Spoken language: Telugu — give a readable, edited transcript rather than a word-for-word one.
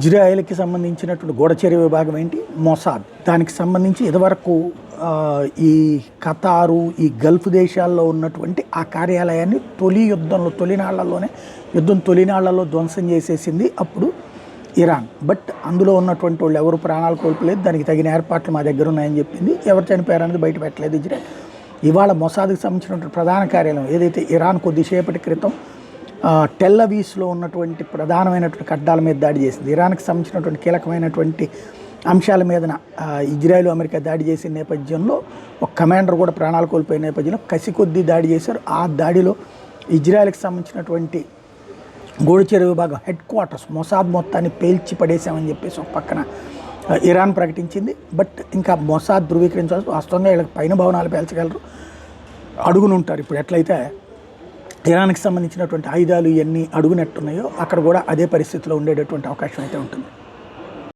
ఇజ్రాయెల్కి సంబంధించినటువంటి గూఢచర్య విభాగం ఏంటి, మొసాద్. దానికి సంబంధించి ఇదివరకు ఈ ఖతారు, ఈ గల్ఫ్ దేశాల్లో ఉన్నటువంటి ఆ కార్యాలయాన్ని యుద్ధం తొలినాళ్లలో ధ్వంసం చేసేసింది అప్పుడు ఇరాన్. బట్ అందులో ఉన్నటువంటి వాళ్ళు ఎవరు ప్రాణాలు కోల్పోలేదు, దానికి తగిన ఏర్పాట్లు మా దగ్గర ఉన్నాయని చెప్పింది. ఎవరు చనిపోయారనేది బయట పెట్టలేదు ఇజ్రాయెల్. ఇవాళ మొసాద్కి సంబంధించినటువంటి ప్రధాన కార్యాలయం ఏదైతే ఇరాన్ కొద్దిసేపటి క్రితం టెల్ అవీవ్లో ఉన్నటువంటి ప్రధానమైనటువంటి కడ్డాల మీద దాడి చేసింది. ఇరాన్కి సంబంధించినటువంటి కీలకమైనటువంటి అంశాల మీద ఇజ్రాయెల్, అమెరికా దాడి చేసిన నేపథ్యంలో ఒక కమాండర్ కూడా ప్రాణాలు కోల్పోయిన నేపథ్యంలో కసి కొద్దీ దాడి చేశారు. ఆ దాడిలో ఇజ్రాయెల్కి సంబంధించినటువంటి గూఢచర్య విభాగం హెడ్ క్వార్టర్స్ మొసాద్ మొత్తాన్ని పేల్చి పడేశామని చెప్పేసి ఒక పక్కన ఇరాన్ ప్రకటించింది. బట్ ఇంకా మొసాద్ ధృవీకరించాల్సి, వాస్తవంగా వీళ్ళకి పైన భవనాలు పేల్చగలరు, అడుగునుంటారు. ఇప్పుడు ఎట్లయితే ఇరాన్కి సంబంధించినటువంటి ఆయుధాలు ఇవన్నీ అడుగునట్టున్నాయో అక్కడ కూడా అదే పరిస్థితిలో ఉండేటటువంటి అవకాశం అయితే ఉంటుంది.